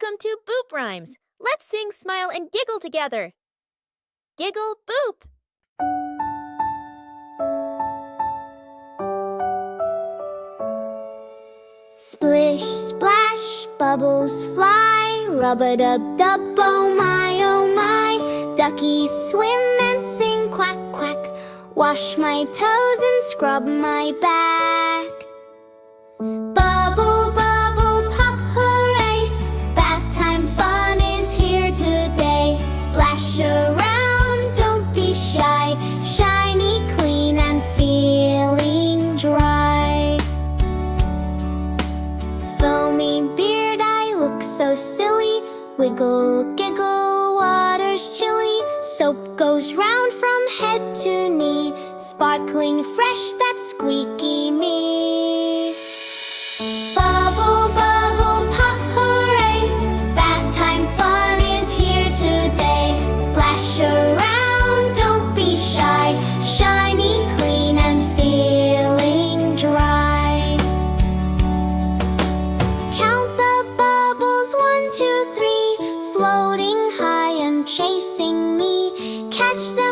Welcome to Boop Rhymes. Let's sing, smile, and giggle together. Giggle, boop. Splish, splash, bubbles fly, rub-a-dub-dub, oh my, duckies swim and sing quack, quack, wash my toes and scrub my back. Bubble, bubble, pop, hooray, bath time fun is here today. Splash around, don't be shy, shiny, clean and feeling dry. Foamy beard, I look so silly. Wiggle, giggle, water's chilly. Soap goes round from head to knee, sparkling fresh, that squeaky me. Bubble, bubble, pop, hooray, bath time fun is here today. Splash around, don't be shy, shiny, clean and feeling dry. Count the bubbles, 1, 2, 3, floating high and chasing me. Catch them